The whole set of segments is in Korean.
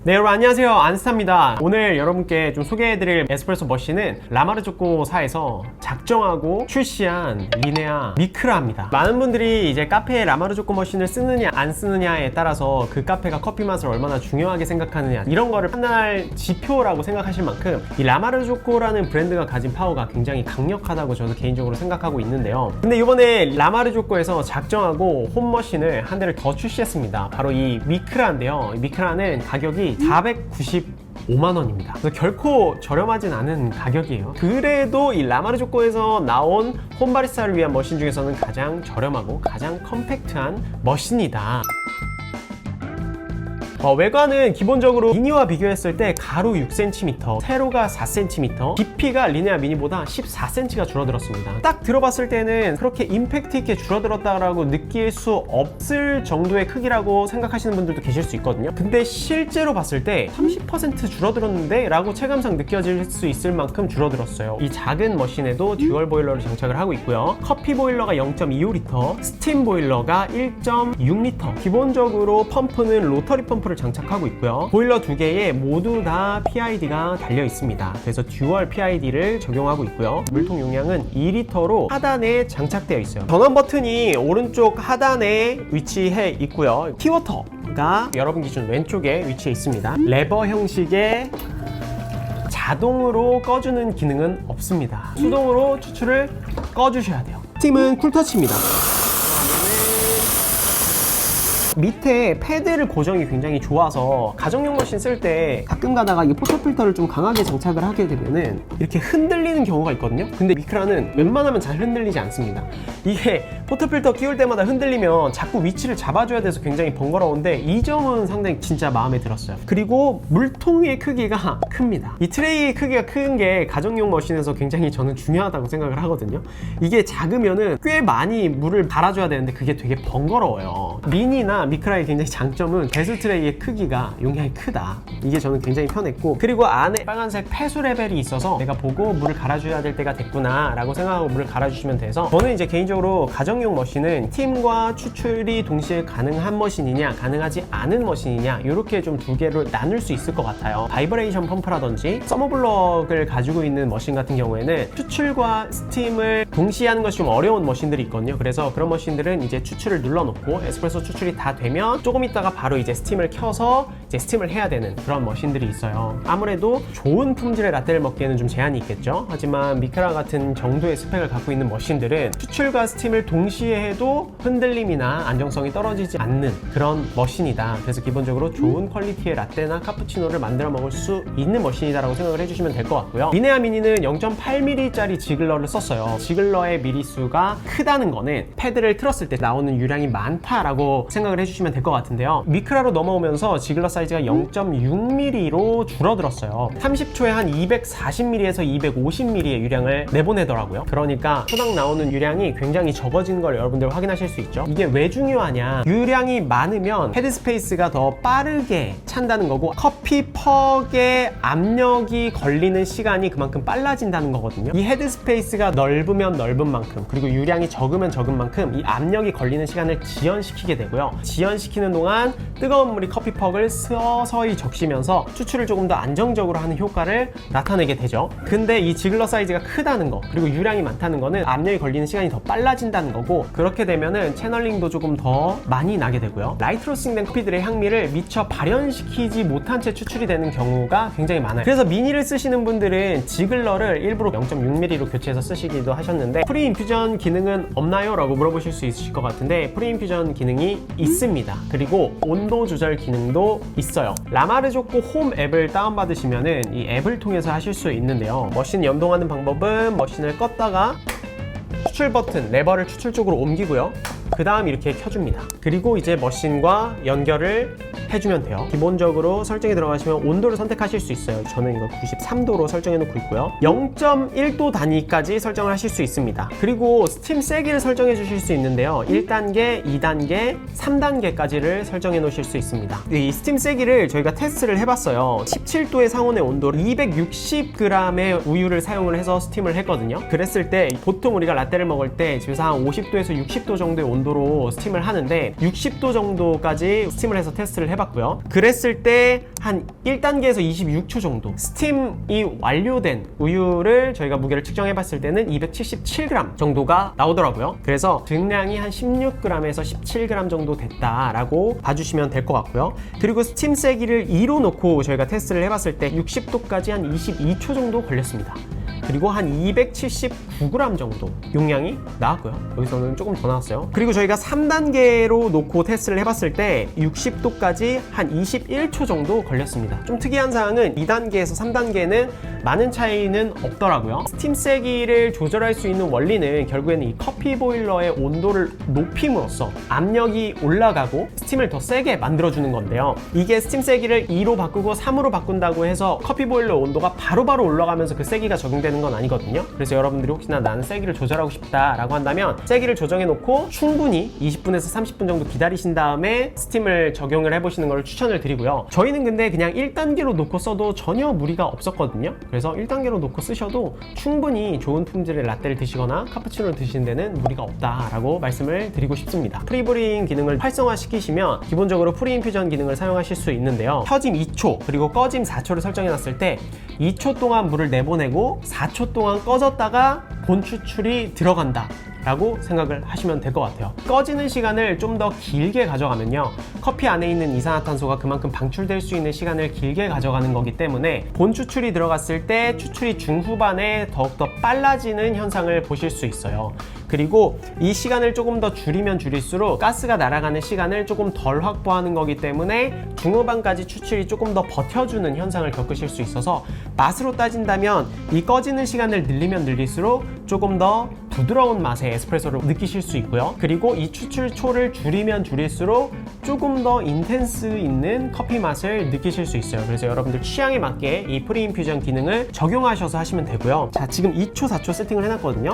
네, 여러분 안녕하세요. 안스타입니다. 오늘 여러분께 좀 소개해드릴 에스프레소 머신은 라마르조코사에서 작정하고 출시한 리네아 미크라입니다. 많은 분들이 이제 카페에 라마르조코 머신을 쓰느냐 안 쓰느냐에 따라서 그 카페가 커피 맛을 얼마나 중요하게 생각하느냐 이런 거를 판단할 지표라고 생각하실 만큼 이 라마르조코라는 브랜드가 가진 파워가 굉장히 강력하다고 저도 개인적으로 생각하고 있는데요. 근데 이번에 라마르조코에서 작정하고 홈머신을 한 대를 더 출시했습니다. 바로 이 미크라인데요. 이 미크라는 가격이 495만원입니다. 그래서 결코 저렴하진 않은 가격이에요. 그래도 이 라마르조코에서 나온 홈바리스타를 위한 머신 중에서는 가장 저렴하고 가장 컴팩트한 머신이다. 외관은 기본적으로 미니와 비교했을 때 가로 6cm, 세로가 4cm, 깊이가 리네아 미니보다 14cm가 줄어들었습니다. 딱 들어봤을 때는 그렇게 임팩트 있게 줄어들었다라고 느낄 수 없을 정도의 크기라고 생각하시는 분들도 계실 수 있거든요. 근데 실제로 봤을 때 30% 줄어들었는데? 라고 체감상 느껴질 수 있을 만큼 줄어들었어요. 이 작은 머신에도 듀얼 보일러를 장착을 하고 있고요. 커피 보일러가 0.25L, 스팀 보일러가 1.6L, 기본적으로 펌프는 로터리 펌프 장착하고 있고요. 보일러 두 개에 모두 다 PID가 달려 있습니다. 그래서 듀얼 PID를 적용하고 있고요. 물통 용량은 2L로 하단에 장착되어 있어요. 전원 버튼이 오른쪽 하단에 위치해 있고요. 티워터가 여러분 기준 왼쪽에 위치해 있습니다. 레버 형식의 자동으로 꺼주는 기능은 없습니다. 수동으로 추출을 꺼주셔야 돼요. 스팀은 쿨터치입니다. 밑에 패드를 고정이 굉장히 좋아서 가정용 머신 쓸 때 가끔 가다가 이 포터필터를 좀 강하게 장착을 하게 되면은 이렇게 흔들리는 경우가 있거든요. 근데 미크라는 웬만하면 잘 흔들리지 않습니다. 이게 포터필터 끼울 때마다 흔들리면 자꾸 위치를 잡아줘야 돼서 굉장히 번거로운데 이 점은 상당히 진짜 마음에 들었어요. 그리고 물통의 크기가 큽니다. 이 트레이 크기가 큰 게 가정용 머신에서 굉장히 저는 중요하다고 생각을 하거든요. 이게 작으면은 꽤 많이 물을 갈아줘야 되는데 그게 되게 번거로워요. 미니나 미크라의 굉장히 장점은 배수 트레이의 크기가 용량이 크다. 이게 저는 굉장히 편했고, 그리고 안에 빨간색 폐수 레벨이 있어서 내가 보고 물을 갈아줘야 될 때가 됐구나 라고 생각하고 물을 갈아주시면 돼서, 저는 이제 개인적으로 가정용 머신은 스팀과 추출이 동시에 가능한 머신이냐 가능하지 않은 머신이냐 이렇게 좀 두 개로 나눌 수 있을 것 같아요. 바이브레이션 펌프라든지 서머블럭을 가지고 있는 머신 같은 경우에는 추출과 스팀을 동시에 하는 것이 좀 어려운 머신들이 있거든요. 그래서 그런 머신들은 이제 추출을 눌러놓고 에스프레소 추출이 다 되면 조금 있다가 바로 이제 스팀을 켜서 이제 스팀을 해야 되는 그런 머신들이 있어요. 아무래도 좋은 품질의 라떼를 먹기에는 좀 제한이 있겠죠. 하지만 미크라 같은 정도의 스펙을 갖고 있는 머신들은 추출과 스팀을 동시에 해도 흔들림이나 안정성이 떨어지지 않는 그런 머신이다. 그래서 기본적으로 좋은 퀄리티의 라떼나 카푸치노를 만들어 먹을 수 있는 머신이다라고 생각을 해주시면 될 것 같고요. 리네아 미니는 0.8mm 짜리 지글러를 썼어요. 지글러의 미리수가 크다는 거는 패드를 틀었을 때 나오는 유량이 많다라고 생각을 해주시면 될 것 같은데요. 미크라로 넘어오면서 지글러 사이즈가 0.6mm로 줄어들었어요. 30초에 한 240ml에서 250ml의 유량을 내보내더라고요. 그러니까 초당 나오는 유량이 굉장히 적어진 걸 여러분들 확인하실 수 있죠. 이게 왜 중요하냐, 유량이 많으면 헤드스페이스가 더 빠르게 찬다는 거고 커피 퍽의 압력이 걸리는 시간이 그만큼 빨라진다는 거거든요. 이 헤드스페이스가 넓으면 넓은 만큼, 그리고 유량이 적으면 적은 만큼 이 압력이 걸리는 시간을 지연시키게 되고요. 지연시키는 동안 뜨거운 물이 커피 퍽을 서서히 적시면서 추출을 조금 더 안정적으로 하는 효과를 나타내게 되죠. 근데 이 지글러 사이즈가 크다는 거, 그리고 유량이 많다는 거는 압력이 걸리는 시간이 더 빨라진다는 거고, 그렇게 되면은 채널링도 조금 더 많이 나게 되고요. 라이트 로스팅된 커피들의 향미를 미처 발현시키지 못한 채 추출이 되는 경우가 굉장히 많아요. 그래서 미니를 쓰시는 분들은 지글러를 일부러 0.6mm로 교체해서 쓰시기도 하셨는데, 프리 인퓨전 기능은 없나요? 라고 물어보실 수 있으실 것 같은데 프리 인퓨전 기능이 있습니다. 그리고 온도 조절 기능도 있어요. 라마르조코 홈 앱을 다운받으시면은 이 앱을 통해서 하실 수 있는데요. 머신 연동하는 방법은 머신을 껐다가 추출 버튼, 레버를 추출 쪽으로 옮기고요. 그 다음 이렇게 켜줍니다. 그리고 이제 머신과 연결을 해주면 돼요. 기본적으로 설정에 들어가시면 온도를 선택하실 수 있어요. 저는 이거 93도로 설정해 놓고 있고요. 0.1도 단위까지 설정을 하실 수 있습니다. 그리고 스팀 세기를 설정해 주실 수 있는데요. 1단계, 2단계, 3단계까지를 설정해 놓으실 수 있습니다. 이 스팀 세기를 저희가 테스트를 해봤어요. 17도의 상온의 온도를 260g의 우유를 사용을 해서 스팀을 했거든요. 그랬을 때 보통 우리가 라떼를 먹을 때 집에서 한 50도에서 60도 정도의 온도 온도로 스팀을 하는데 60도 정도까지 스팀을 해서 테스트를 해봤고요. 그랬을 때 한 1단계에서 26초 정도 스팀이 완료된 우유를 저희가 무게를 측정해봤을 때는 277g 정도가 나오더라고요. 그래서 등량이 한 16g에서 17g 정도 됐다라고 봐주시면 될 것 같고요. 그리고 스팀 세기를 2로 놓고 저희가 테스트를 해봤을 때 60도까지 한 22초 정도 걸렸습니다. 그리고 한 279g 정도 용량이 나왔고요. 여기서는 조금 더 나왔어요. 그리고 저희가 3단계로 놓고 테스트를 해봤을 때 60도까지 한 21초 정도 걸렸습니다. 좀 특이한 사항은 2단계에서 3단계는 많은 차이는 없더라고요. 스팀 세기를 조절할 수 있는 원리는 결국에는 이 커피 보일러의 온도를 높임으로써 압력이 올라가고 스팀을 더 세게 만들어주는 건데요. 이게 스팀 세기를 2로 바꾸고 3으로 바꾼다고 해서 커피 보일러 온도가 바로바로 올라가면서 그 세기가 적용되는 건 아니거든요. 그래서 여러분들이 혹시나 나는 세기를 조절하고 싶다라고 한다면 세기를 조정해 놓고 충분히 20분에서 30분 정도 기다리신 다음에 스팀을 적용을 해보시는 걸 추천을 드리고요. 저희는 근데 그냥 1단계로 놓고 써도 전혀 무리가 없었거든요. 그래서 1단계로 놓고 쓰셔도 충분히 좋은 품질의 라떼를 드시거나 카푸치노를 드시는 데는 무리가 없다라고 말씀을 드리고 싶습니다. 프리브링 기능을 활성화시키시면 기본적으로 프리인퓨전 기능을 사용하실 수 있는데요. 켜짐 2초 그리고 꺼짐 4초를 설정해 놨을 때 2초 동안 물을 내보내고 4초 동안 꺼졌다가 본 추출이 들어간다 라고 생각을 하시면 될 것 같아요. 꺼지는 시간을 좀 더 길게 가져가면요, 커피 안에 있는 이산화탄소가 그만큼 방출될 수 있는 시간을 길게 가져가는 거기 때문에 본 추출이 들어갔을 때 추출이 중후반에 더욱더 빨라지는 현상을 보실 수 있어요. 그리고 이 시간을 조금 더 줄이면 줄일수록 가스가 날아가는 시간을 조금 덜 확보하는 거기 때문에 중후반까지 추출이 조금 더 버텨주는 현상을 겪으실 수 있어서 맛으로 따진다면 이 꺼지는 시간을 늘리면 늘릴수록 조금 더 부드러운 맛의 에스프레소를 느끼실 수 있고요. 그리고 이 추출초를 줄이면 줄일수록 조금 더 인텐스 있는 커피 맛을 느끼실 수 있어요. 그래서 여러분들 취향에 맞게 이 프리인퓨전 기능을 적용하셔서 하시면 되고요. 자, 지금 2초, 4초 세팅을 해놨거든요.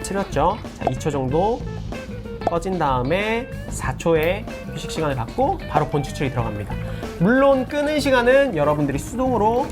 틀렸죠? 자, 2초 정도 꺼진 다음에 4초의 휴식 시간을 갖고 바로 본 추출이 들어갑니다. 물론 끄는 시간은 여러분들이 수동으로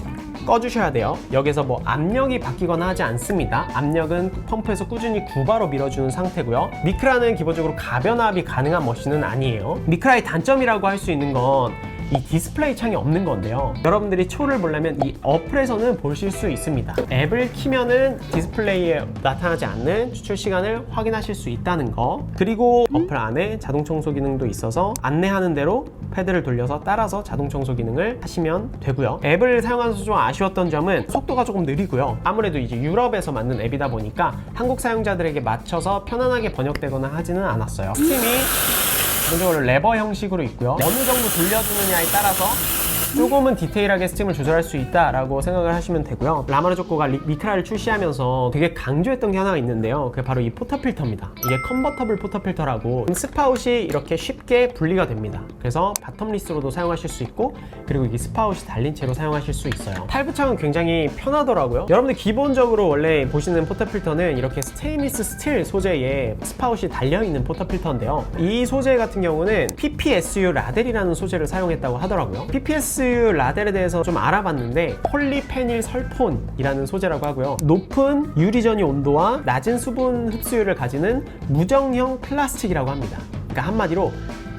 꺼주셔야 돼요. 여기서 뭐 압력이 바뀌거나 하지 않습니다. 압력은 펌프에서 꾸준히 구바로 밀어주는 상태고요. 미크라는 기본적으로 가변압이 가능한 머신은 아니에요. 미크라의 단점이라고 할 수 있는 건 이 디스플레이 창이 없는 건데요. 여러분들이 초를 보려면 이 어플에서는 보실 수 있습니다. 앱을 키면은 디스플레이에 나타나지 않는 추출 시간을 확인하실 수 있다는 거. 그리고 어플 안에 자동 청소 기능도 있어서 안내하는 대로 패드를 돌려서 따라서 자동 청소 기능을 하시면 되고요. 앱을 사용하면서 좀 아쉬웠던 점은 속도가 조금 느리고요. 아무래도 이제 유럽에서 만든 앱이다 보니까 한국 사용자들에게 맞춰서 편안하게 번역되거나 하지는 않았어요. 스팀이 기본적으로 레버 형식으로 있고요. 어느 정도 돌려주느냐에 따라서 조금은 디테일하게 스팀을 조절할 수 있다라고 생각을 하시면 되고요. 라마르조코가 미크라를 출시하면서 되게 강조했던 게 하나가 있는데요. 그게 바로 이 포터필터입니다. 이게 컨버터블 포터필터라고 스파웃이 이렇게 쉽게 분리가 됩니다. 그래서 바텀리스로도 사용하실 수 있고, 그리고 이게 스파웃이 달린 채로 사용하실 수 있어요. 탈부착은 굉장히 편하더라고요. 여러분들 기본적으로 원래 보시는 포터필터는 이렇게 스테인리스 스틸 소재의 스파웃이 달려있는 포터필터인데요. 이 소재 같은 경우는 PPSU 라델이라는 소재를 사용했다고 하더라고요. PPSU 라델에 대해서 좀 알아봤는데 폴리페닐 설폰이라는 소재라고 하고요. 높은 유리전이 온도와 낮은 수분 흡수율을 가지는 무정형 플라스틱이라고 합니다. 그러니까 한마디로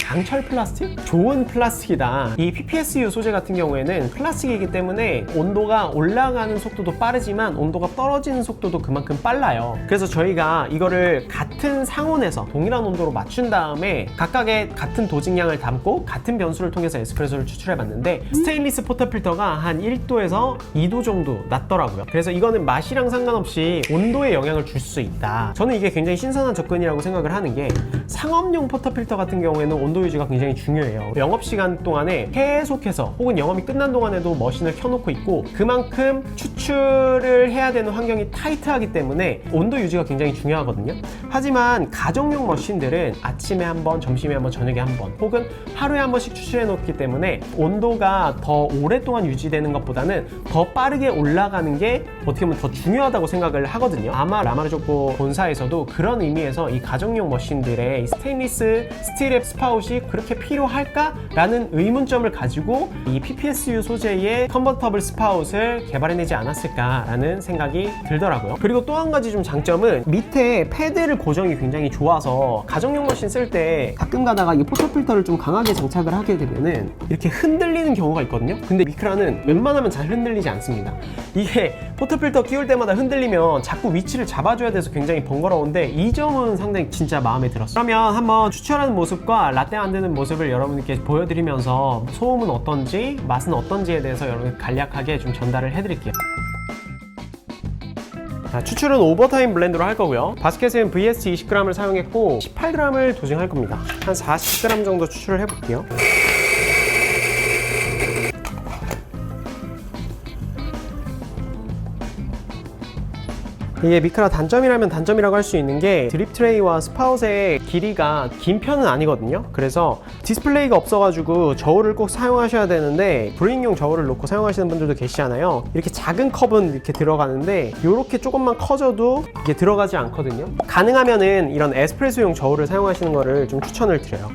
강철 플라스틱? 좋은 플라스틱이다. 이 PPSU 소재 같은 경우에는 플라스틱이기 때문에 온도가 올라가는 속도도 빠르지만 온도가 떨어지는 속도도 그만큼 빨라요. 그래서 저희가 이거를 같은 상온에서 동일한 온도로 맞춘 다음에 각각의 같은 도직량을 담고 같은 변수를 통해서 에스프레소를 추출해 봤는데 스테인리스 포터필터가 한 1도에서 2도 정도 낮더라고요. 그래서 이거는 맛이랑 상관없이 온도에 영향을 줄 수 있다. 저는 이게 굉장히 신선한 접근이라고 생각을 하는 게, 상업용 포터필터 같은 경우에는 온도 유지가 굉장히 중요해요. 영업시간 동안에 계속해서 혹은 영업이 끝난 동안에도 머신을 켜놓고 있고, 그만큼 추출을 해야 되는 환경이 타이트하기 때문에 온도 유지가 굉장히 중요하거든요. 하지만 가정용 머신들은 아침에 한번, 점심에 한번, 저녁에 한번, 혹은 하루에 한 번씩 추출해 놓기 때문에 온도가 더 오랫동안 유지되는 것보다는 더 빠르게 올라가는 게 어떻게 보면 더 중요하다고 생각을 하거든요. 아마 라마르조코 본사에서도 그런 의미에서 이 가정용 머신들의 스테인리스 스틸의 스파웃이 것이 그렇게 필요할까라는 의문점을 가지고 이 PPSU 소재의 컨버터블 스파웃을 개발해내지 않았을까라는 생각이 들더라고요. 그리고 또 한 가지 좀 장점은 밑에 패드를 고정이 굉장히 좋아서 가정용 머신 쓸 때 가끔 가다가 이 포터 필터를 좀 강하게 장착을 하게 되면은 이렇게 흔들리는 경우가 있거든요. 근데 미크라는 웬만하면 잘 흔들리지 않습니다. 이게 포터 필터 끼울 때마다 흔들리면 자꾸 위치를 잡아줘야 돼서 굉장히 번거로운데 이 점은 상당히 진짜 마음에 들었어요. 그러면 한번 추출하는 모습과 라떼 만드는 모습을 여러분께 보여드리면서 소음은 어떤지 맛은 어떤지에 대해서 여러분 간략하게 좀 전달을 해드릴게요. 자, 추출은 오버타임 블렌드로 할 거고요. 바스켓은 VST 20g을 사용했고 18g을 도징할 겁니다. 한 40g 정도 추출을 해볼게요. 이게 미크라 단점이라면 단점이라고 할 수 있는 게 드립 트레이와 스파웃의 길이가 긴 편은 아니거든요. 그래서 디스플레이가 없어가지고 저울을 꼭 사용하셔야 되는데 브루잉용 저울을 놓고 사용하시는 분들도 계시잖아요. 이렇게 작은 컵은 이렇게 들어가는데 이렇게 조금만 커져도 이게 들어가지 않거든요. 가능하면은 이런 에스프레소용 저울을 사용하시는 거를 좀 추천을 드려요.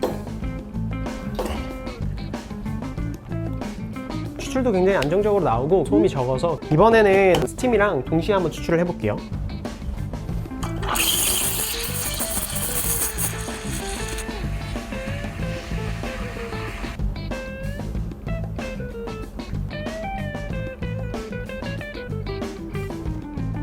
추출도 굉장히 안정적으로 나오고 소음이 적어서 이번에는 스팀이랑 동시에 한번 추출을 해볼게요.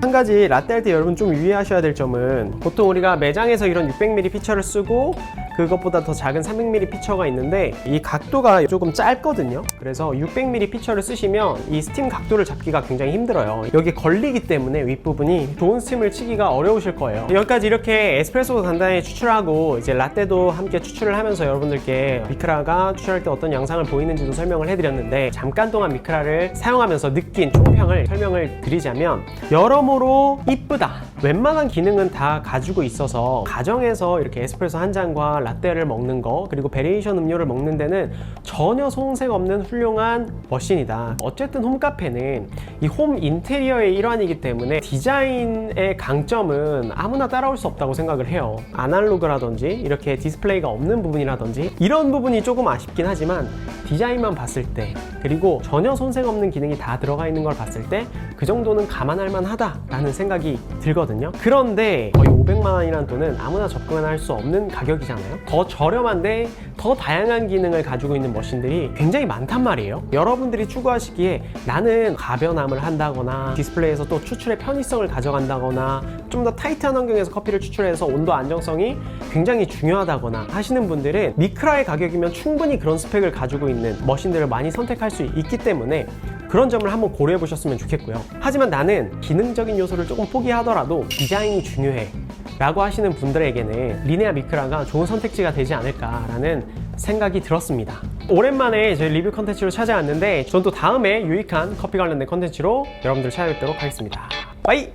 한 가지 라떼 할 때 여러분 좀 유의하셔야 될 점은 보통 우리가 매장에서 이런 600ml 피처를 쓰고 그것보다 더 작은 300ml 피처가 있는데 이 각도가 조금 짧거든요. 그래서 600ml 피처를 쓰시면 이 스팀 각도를 잡기가 굉장히 힘들어요. 여기 걸리기 때문에 윗부분이 좋은 스팀을 치기가 어려우실 거예요. 여기까지 이렇게 에스프레소도 간단히 추출하고 이제 라떼도 함께 추출을 하면서 여러분들께 미크라가 추출할 때 어떤 양상을 보이는지도 설명을 해드렸는데 잠깐 동안 미크라를 사용하면서 느낀 총평을 설명을 드리자면 여러모로 이쁘다. 웬만한 기능은 다 가지고 있어서 가정에서 이렇게 에스프레소 한 잔과 라떼를 먹는 거 그리고 베리에이션 음료를 먹는 데는 전혀 소음색 없는 훌륭한 머신이다. 어쨌든 홈카페는 이 홈 인테리어의 일환이기 때문에 디자인의 강점은 아무나 따라올 수 없다고 생각을 해요. 아날로그라든지 이렇게 디스플레이가 없는 부분이라든지 이런 부분이 조금 아쉽긴 하지만 디자인만 봤을 때 그리고 전혀 손색 없는 기능이 다 들어가 있는 걸 봤을 때 그 정도는 감안할 만하다라는 생각이 들거든요. 그런데 거의 500만 원이라는 돈은 아무나 접근할 수 없는 가격이잖아요. 더 저렴한데 더 다양한 기능을 가지고 있는 머신들이 굉장히 많단 말이에요. 여러분들이 추구하시기에 나는 가변함을 한다거나 디스플레이에서 또 추출의 편의성을 가져간다거나 좀 더 타이트한 환경에서 커피를 추출해서 온도 안정성이 굉장히 중요하다거나 하시는 분들은 미크라의 가격이면 충분히 그런 스펙을 가지고 있는 머신들을 많이 선택할 수 있기 때문에 그런 점을 한번 고려해 보셨으면 좋겠고요. 하지만 나는 기능적인 요소를 조금 포기하더라도 디자인이 중요해 라고 하시는 분들에게는 리네아 미크라가 좋은 선택지가 되지 않을까라는 생각이 들었습니다. 오랜만에 저희 리뷰 컨텐츠로 찾아왔는데 전 또 다음에 유익한 커피 관련된 컨텐츠로 여러분들 찾아뵙도록 하겠습니다. 바이!